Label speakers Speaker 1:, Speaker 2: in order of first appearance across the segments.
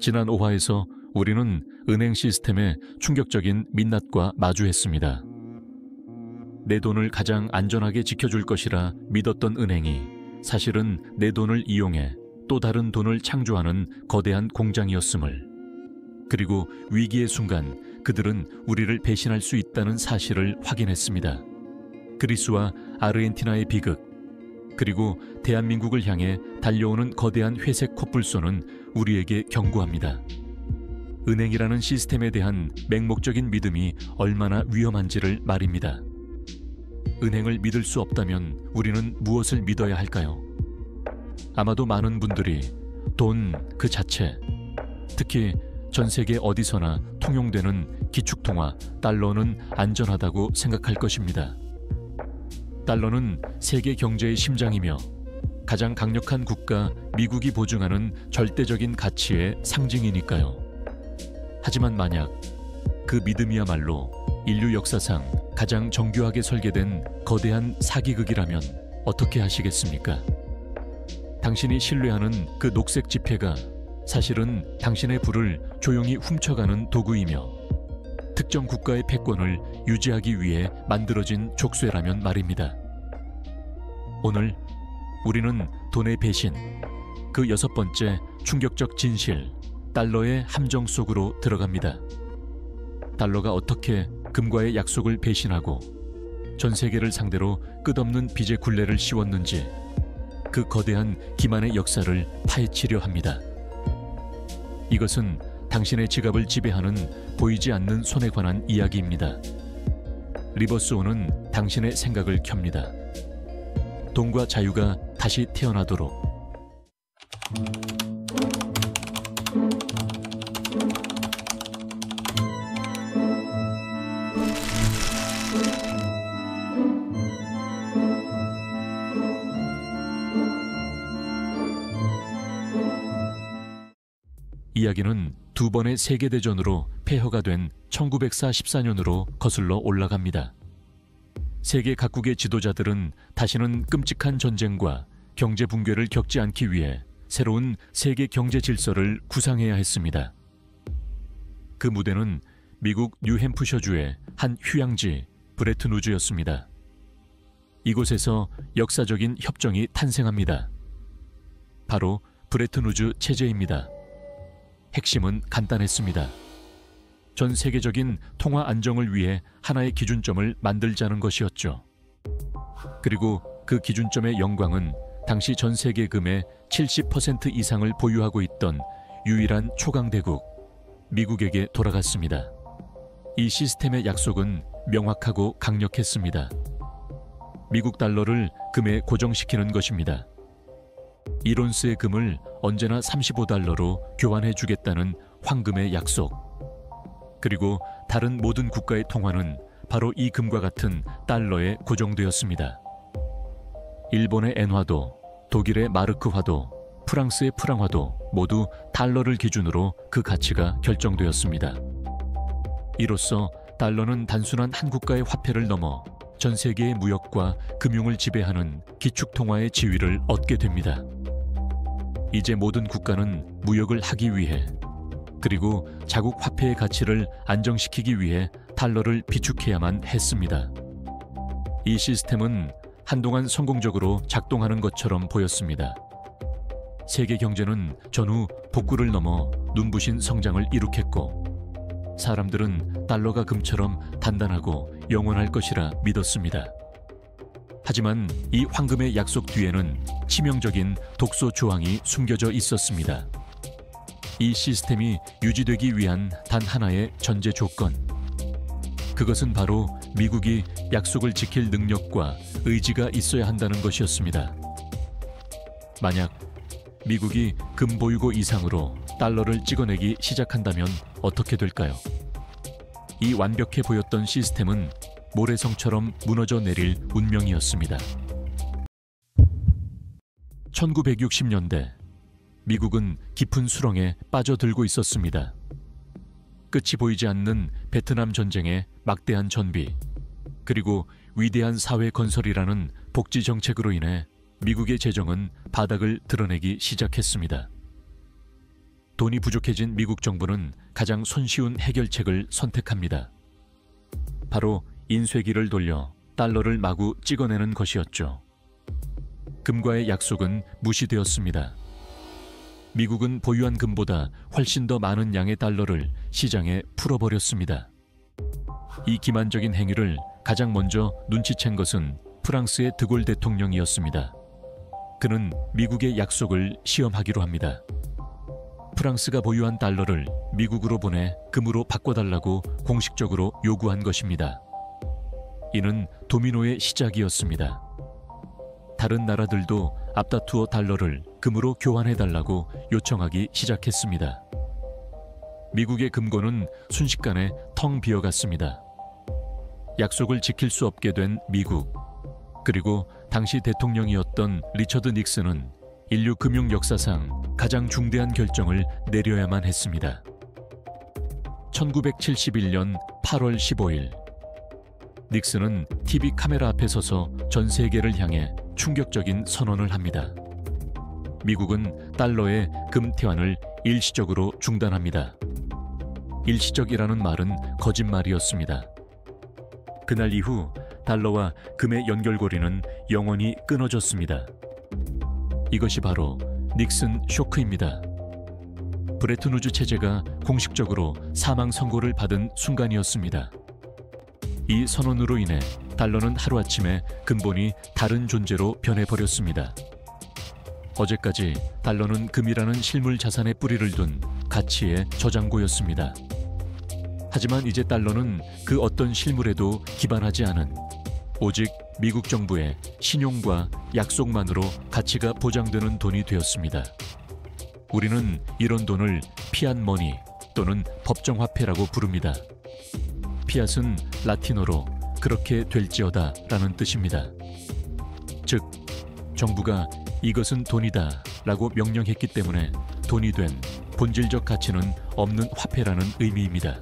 Speaker 1: 지난 5화에서 우리는 은행 시스템의 충격적인 민낯과 마주했습니다. 내 돈을 가장 안전하게 지켜줄 것이라 믿었던 은행이 사실은 내 돈을 이용해 또 다른 돈을 창조하는 거대한 공장이었음을, 그리고 위기의 순간 그들은 우리를 배신할 수 있다는 사실을 확인했습니다. 그리스와 아르헨티나의 비극, 그리고 대한민국을 향해 달려오는 거대한 회색 코뿔소는 우리에게 경고합니다. 은행이라는 시스템에 대한 맹목적인 믿음이 얼마나 위험한지를 말입니다. 은행을 믿을 수 없다면 우리는 무엇을 믿어야 할까요? 아마도 많은 분들이 돈 그 자체, 특히 전 세계 어디서나 통용되는 기축통화 달러는 안전하다고 생각할 것입니다. 달러는 세계 경제의 심장이며 가장 강력한 국가 미국이 보증하는 절대적인 가치의 상징이니까요. 하지만 만약 그 믿음이야말로 인류 역사상 가장 정교하게 설계된 거대한 사기극이라면 어떻게 하시겠습니까? 당신이 신뢰하는 그 녹색 지폐가 사실은 당신의 부를 조용히 훔쳐가는 도구이며 특정 국가의 패권을 유지하기 위해 만들어진 족쇄라면 말입니다. 오늘 우리는 돈의 배신, 그 6번째 충격적 진실, 달러의 함정 속으로 들어갑니다. 달러가 어떻게 금과의 약속을 배신하고 전 세계를 상대로 끝없는 빚의 굴레를 씌웠는지, 그 거대한 기만의 역사를 파헤치려 합니다. 이것은 당신의 지갑을 지배하는 보이지 않는 손에 관한 이야기입니다. 리버스온은 당신의 생각을 켭니다. 돈과 자유가 다시 태어나도록. 이야기는 2번의 세계대전으로 폐허가 된 1944년으로 거슬러 올라갑니다. 세계 각국의 지도자들은 다시는 끔찍한 전쟁과 경제 붕괴를 겪지 않기 위해 새로운 세계 경제 질서를 구상해야 했습니다. 그 무대는 미국 뉴햄프셔주의 한 휴양지 브레튼우즈였습니다. 이곳에서 역사적인 협정이 탄생합니다. 바로 브레튼우즈 체제입니다. 핵심은 간단했습니다. 전 세계적인 통화 안정을 위해 하나의 기준점을 만들자는 것이었죠. 그리고 그 기준점의 영광은 당시 전 세계금의 70% 이상을 보유하고 있던 유일한 초강대국 미국에게 돌아갔습니다. 이 시스템의 약속은 명확하고 강력했습니다. 미국 달러를 금에 고정시키는 것입니다. 1온스의 금을 언제나 35달러로 교환해 주겠다는 황금의 약속. 그리고 다른 모든 국가의 통화는 바로 이 금과 같은 달러에 고정되었습니다. 일본의 엔화도, 독일의 마르크화도, 프랑스의 프랑화도 모두 달러를 기준으로 그 가치가 결정되었습니다. 이로써 달러는 단순한 한 국가의 화폐를 넘어 전 세계의 무역과 금융을 지배하는 기축통화의 지위를 얻게 됩니다. 이제 모든 국가는 무역을 하기 위해, 그리고 자국 화폐의 가치를 안정시키기 위해 달러를 비축해야만 했습니다. 이 시스템은 한동안 성공적으로 작동하는 것처럼 보였습니다. 세계 경제는 전후 복구를 넘어 눈부신 성장을 이룩했고, 사람들은 달러가 금처럼 단단하고 영원할 것이라 믿었습니다. 하지만 이 황금의 약속 뒤에는 치명적인 독소 조항이 숨겨져 있었습니다. 이 시스템이 유지되기 위한 단 하나의 전제 조건. 그것은 바로 미국이 약속을 지킬 능력과 의지가 있어야 한다는 것이었습니다. 만약 미국이 금 보유고 이상으로 달러를 찍어내기 시작한다면 어떻게 될까요? 이 완벽해 보였던 시스템은 모래성처럼 무너져 내릴 운명이었습니다. 1960년대 미국은 깊은 수렁에 빠져들고 있었습니다. 끝이 보이지 않는 베트남 전쟁의 막대한 전비, 그리고 위대한 사회 건설이라는 복지 정책으로 인해 미국의 재정은 바닥을 드러내기 시작했습니다. 돈이 부족해진 미국 정부는 가장 손쉬운 해결책을 선택합니다. 바로 인쇄기를 돌려 달러를 마구 찍어내는 것이었죠. 금과의 약속은 무시되었습니다. 미국은 보유한 금보다 훨씬 더 많은 양의 달러를 시장에 풀어버렸습니다. 이 기만적인 행위를 가장 먼저 눈치챈 것은 프랑스의 드골 대통령이었습니다. 그는 미국의 약속을 시험하기로 합니다. 프랑스가 보유한 달러를 미국으로 보내 금으로 바꿔달라고 공식적으로 요구한 것입니다. 이는 도미노의 시작이었습니다. 다른 나라들도 앞다투어 달러를 금으로 교환해달라고 요청하기 시작했습니다. 미국의 금고는 순식간에 텅 비어갔습니다. 약속을 지킬 수 없게 된 미국, 그리고 당시 대통령이었던 리처드 닉슨은 인류 금융 역사상 가장 중대한 결정을 내려야만 했습니다. 1971년 8월 15일, 닉슨은 TV 카메라 앞에 서서 전 세계를 향해 충격적인 선언을 합니다. 미국은 달러의 금 태환을 일시적으로 중단합니다. 일시적이라는 말은 거짓말이었습니다. 그날 이후 달러와 금의 연결고리는 영원히 끊어졌습니다. 이것이 바로 닉슨 쇼크입니다. 브레튼 우즈 체제가 공식적으로 사망 선고를 받은 순간이었습니다. 이 선언으로 인해 달러는 하루아침에 근본이 다른 존재로 변해버렸습니다. 어제까지 달러는 금이라는 실물 자산의 뿌리를 둔 가치의 저장고였습니다. 하지만 이제 달러는 그 어떤 실물에도 기반하지 않은 오직 미국 정부의 신용과 약속만으로 가치가 보장되는 돈이 되었습니다. 우리는 이런 돈을 피앗머니 또는 법정화폐라고 부릅니다. 피앗은 라틴어로 그렇게 될지어다 라는 뜻입니다. 즉, 정부가 이것은 돈이다 라고 명령했기 때문에 돈이 된 본질적 가치는 없는 화폐라는 의미입니다.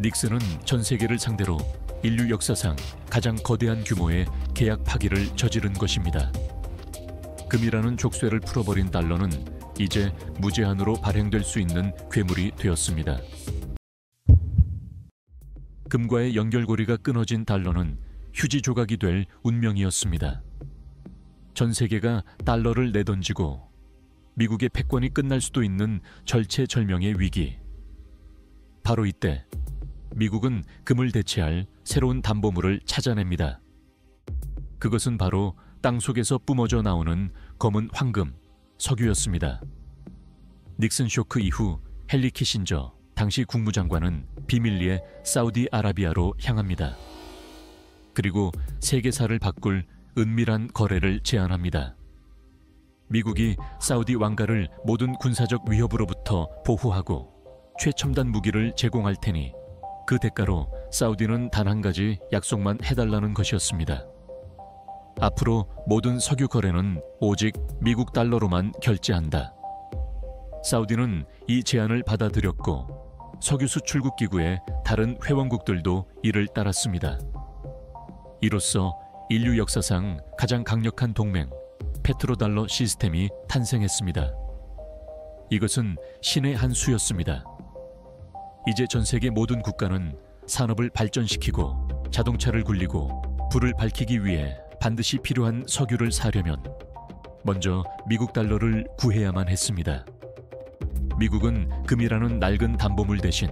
Speaker 1: 닉슨은 전 세계를 상대로 인류 역사상 가장 거대한 규모의 계약 파기를 저지른 것입니다. 금이라는 족쇄를 풀어버린 달러는 이제 무제한으로 발행될 수 있는 괴물이 되었습니다. 금과의 연결고리가 끊어진 달러는 휴지 조각이 될 운명이었습니다. 전 세계가 달러를 내던지고 미국의 패권이 끝날 수도 있는 절체절명의 위기. 바로 이때 미국은 금을 대체할 새로운 담보물을 찾아냅니다. 그것은 바로 땅속에서 뿜어져 나오는 검은 황금, 석유였습니다. 닉슨 쇼크 이후 헨리 키신저 당시 국무장관은 비밀리에 사우디아라비아로 향합니다. 그리고 세계사를 바꿀 은밀한 거래를 제안합니다. 미국이 사우디 왕가를 모든 군사적 위협으로부터 보호하고 최첨단 무기를 제공할 테니 그 대가로 사우디는 단 한 가지 약속만 해달라는 것이었습니다. 앞으로 모든 석유 거래는 오직 미국 달러로만 결제한다. 사우디는 이 제안을 받아들였고 석유 수출국 기구의 다른 회원국들도 이를 따랐습니다. 이로써 인류 역사상 가장 강력한 동맹, 페트로달러 시스템이 탄생했습니다. 이것은 신의 한 수였습니다. 이제 전 세계 모든 국가는 산업을 발전시키고 자동차를 굴리고 불을 밝히기 위해 반드시 필요한 석유를 사려면 먼저 미국 달러를 구해야만 했습니다. 미국은 금이라는 낡은 담보물 대신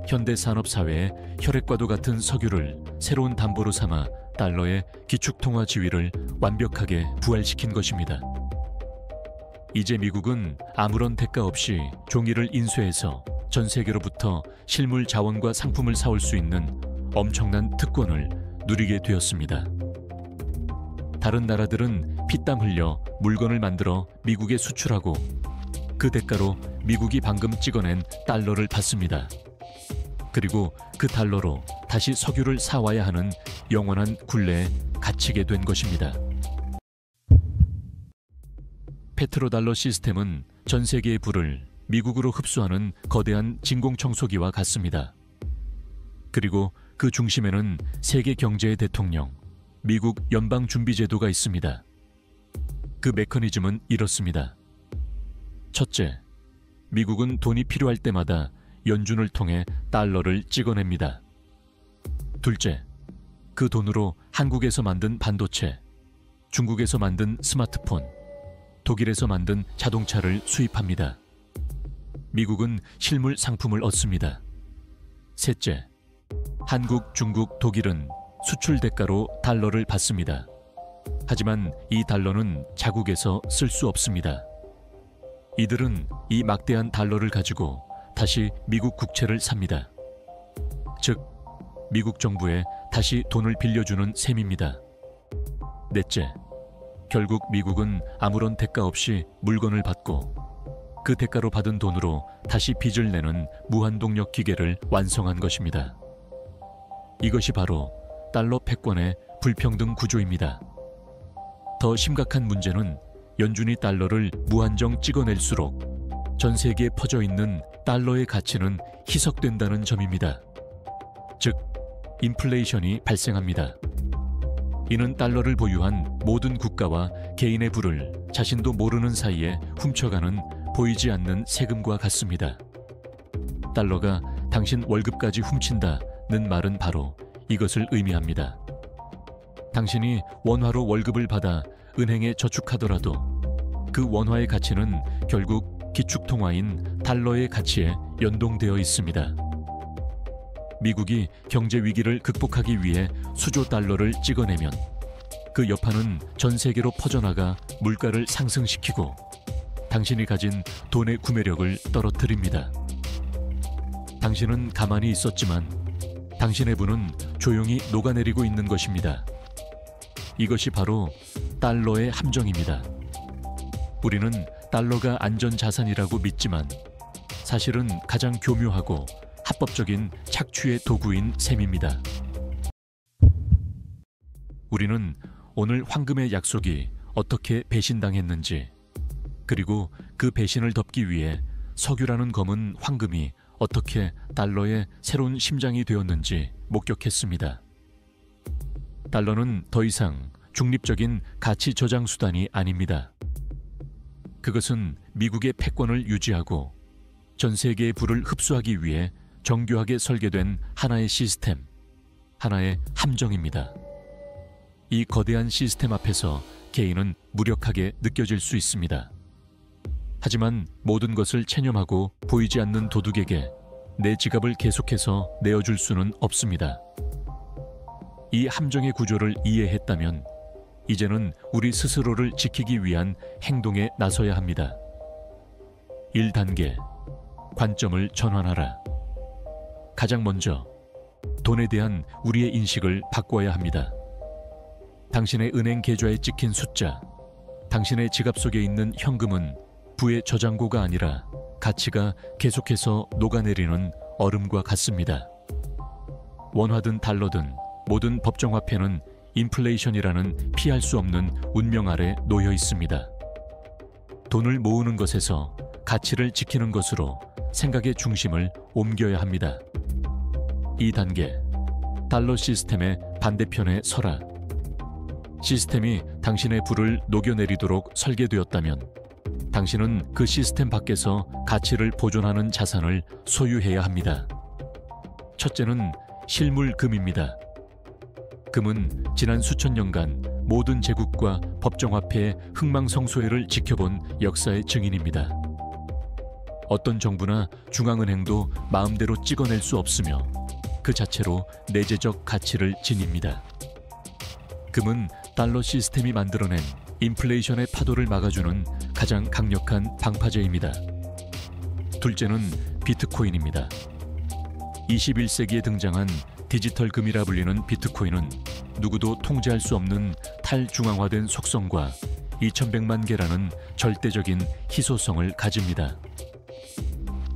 Speaker 1: 현대 산업 사회의 혈액과도 같은 석유를 새로운 담보로 삼아 달러의 기축통화 지위를 완벽하게 부활시킨 것입니다. 이제 미국은 아무런 대가 없이 종이를 인쇄해서 전 세계로부터 실물 자원과 상품을 사올 수 있는 엄청난 특권을 누리게 되었습니다. 다른 나라들은 피땀 흘려 물건을 만들어 미국에 수출하고 그 대가로 미국이 방금 찍어낸 달러를 받습니다. 그리고 그 달러로 다시 석유를 사와야 하는 영원한 굴레에 갇히게 된 것입니다. 페트로달러 시스템은 전 세계의 불을 미국으로 흡수하는 거대한 진공청소기와 같습니다. 그리고 그 중심에는 세계 경제의 대통령, 미국 연방준비제도가 있습니다. 그 메커니즘은 이렇습니다. 첫째, 미국은 돈이 필요할 때마다 연준을 통해 달러를 찍어냅니다. 둘째, 그 돈으로 한국에서 만든 반도체, 중국에서 만든 스마트폰, 독일에서 만든 자동차를 수입합니다. 미국은 실물 상품을 얻습니다. 셋째, 한국, 중국, 독일은 수출 대가로 달러를 받습니다. 하지만 이 달러는 자국에서 쓸 수 없습니다. 이들은 이 막대한 달러를 가지고 다시 미국 국채를 삽니다. 즉, 미국 정부에 다시 돈을 빌려주는 셈입니다. 넷째, 결국 미국은 아무런 대가 없이 물건을 받고 그 대가로 받은 돈으로 다시 빚을 내는 무한동력 기계를 완성한 것입니다. 이것이 바로 달러 패권의 불평등 구조입니다. 더 심각한 문제는 연준이 달러를 무한정 찍어낼수록 전 세계에 퍼져 있는 달러의 가치는 희석된다는 점입니다. 즉, 인플레이션이 발생합니다. 이는 달러를 보유한 모든 국가와 개인의 부를 자신도 모르는 사이에 훔쳐가는 보이지 않는 세금과 같습니다. 달러가 당신 월급까지 훔친다는 말은 바로 이것을 의미합니다. 당신이 원화로 월급을 받아 은행에 저축하더라도 그 원화의 가치는 결국 기축통화인 달러의 가치에 연동되어 있습니다. 미국이 경제 위기를 극복하기 위해 수조 달러를 찍어내면 그 여파는 전 세계로 퍼져나가 물가를 상승시키고 당신이 가진 돈의 구매력을 떨어뜨립니다. 당신은 가만히 있었지만 당신의 부는 조용히 녹아내리고 있는 것입니다. 이것이 바로 달러의 함정입니다. 우리는 달러가 안전자산이라고 믿지만 사실은 가장 교묘하고 합법적인 착취의 도구인 셈입니다. 우리는 오늘 황금의 약속이 어떻게 배신당했는지, 그리고 그 배신을 덮기 위해 석유라는 검은 황금이 어떻게 달러의 새로운 심장이 되었는지 목격했습니다. 달러는 더 이상 중립적인 가치 저장 수단이 아닙니다. 그것은 미국의 패권을 유지하고 전 세계의 부를 흡수하기 위해 정교하게 설계된 하나의 시스템, 하나의 함정입니다. 이 거대한 시스템 앞에서 개인은 무력하게 느껴질 수 있습니다. 하지만 모든 것을 체념하고 보이지 않는 도둑에게 내 지갑을 계속해서 내어줄 수는 없습니다. 이 함정의 구조를 이해했다면 이제는 우리 스스로를 지키기 위한 행동에 나서야 합니다. 1단계, 관점을 전환하라. 가장 먼저 돈에 대한 우리의 인식을 바꿔야 합니다. 당신의 은행 계좌에 찍힌 숫자, 당신의 지갑 속에 있는 현금은 부의 저장고가 아니라 가치가 계속해서 녹아내리는 얼음과 같습니다. 원화든 달러든 모든 법정화폐는 인플레이션이라는 피할 수 없는 운명 아래 놓여 있습니다. 돈을 모으는 것에서 가치를 지키는 것으로 생각의 중심을 옮겨야 합니다. 2단계, 달러 시스템의 반대편에 서라. 시스템이 당신의 부를 녹여내리도록 설계되었다면 당신은 그 시스템 밖에서 가치를 보존하는 자산을 소유해야 합니다. 첫째는 실물금입니다. 금은 지난 수천 년간 모든 제국과 법정화폐의 흥망성쇠를 지켜본 역사의 증인입니다. 어떤 정부나 중앙은행도 마음대로 찍어낼 수 없으며 그 자체로 내재적 가치를 지닙니다. 금은 달러 시스템이 만들어낸 인플레이션의 파도를 막아주는 가장 강력한 방파제입니다. 둘째는 비트코인입니다. 21세기에 등장한 디지털 금이라 불리는 비트코인은 누구도 통제할 수 없는 탈중앙화된 속성과 2100만 개라는 절대적인 희소성을 가집니다.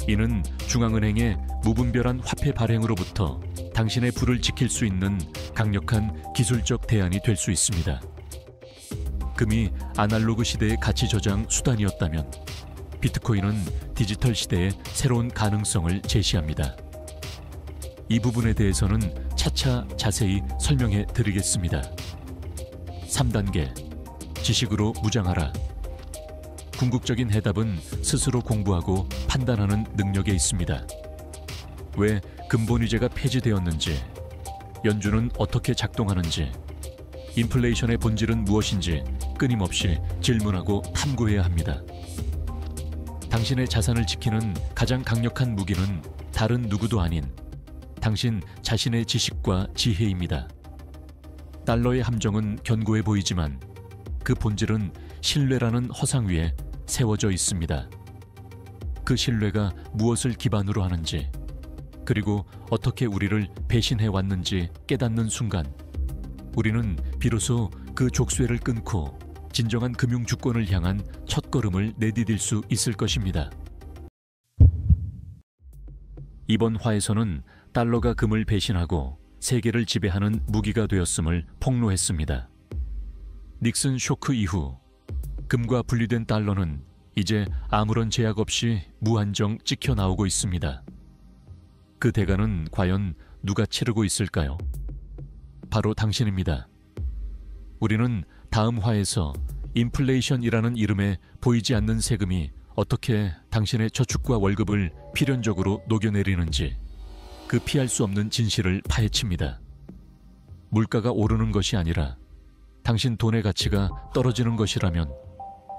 Speaker 1: 이는 중앙은행의 무분별한 화폐 발행으로부터 당신의 부를 지킬 수 있는 강력한 기술적 대안이 될 수 있습니다. 금이 아날로그 시대의 가치 저장 수단이었다면 비트코인은 디지털 시대의 새로운 가능성을 제시합니다. 이 부분에 대해서는 차차 자세히 설명해 드리겠습니다. 3단계, 지식으로 무장하라. 궁극적인 해답은 스스로 공부하고 판단하는 능력에 있습니다. 왜 근본위제가 폐지되었는지, 연준은 어떻게 작동하는지, 인플레이션의 본질은 무엇인지 끊임없이 질문하고 탐구해야 합니다. 당신의 자산을 지키는 가장 강력한 무기는 다른 누구도 아닌 당신 자신의 지식과 지혜입니다. 달러의 함정은 견고해 보이지만 그 본질은 신뢰라는 허상 위에 세워져 있습니다. 그 신뢰가 무엇을 기반으로 하는지, 그리고 어떻게 우리를 배신해 왔는지 깨닫는 순간, 우리는 비로소 그 족쇄를 끊고 진정한 금융 주권을 향한 첫걸음을 내디딜 수 있을 것입니다. 이번 화에서는 달러가 금을 배신하고 세계를 지배하는 무기가 되었음을 폭로했습니다. 닉슨 쇼크 이후 금과 분리된 달러는 이제 아무런 제약 없이 무한정 찍혀 나오고 있습니다. 그 대가는 과연 누가 치르고 있을까요? 바로 당신입니다. 우리는 다음 화에서 인플레이션이라는 이름에 보이지 않는 세금이 어떻게 당신의 저축과 월급을 필연적으로 녹여내리는지, 그 피할 수 없는 진실을 파헤칩니다. 물가가 오르는 것이 아니라 당신 돈의 가치가 떨어지는 것이라면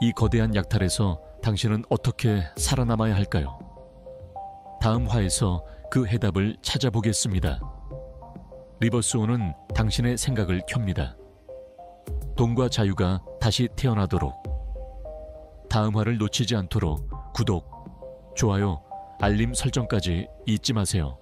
Speaker 1: 이 거대한 약탈에서 당신은 어떻게 살아남아야 할까요? 다음 화에서 그 해답을 찾아보겠습니다. 리버스온은 당신의 생각을 켭니다. 돈과 자유가 다시 태어나도록. 다음 화를 놓치지 않도록 구독, 좋아요, 알림 설정까지 잊지 마세요.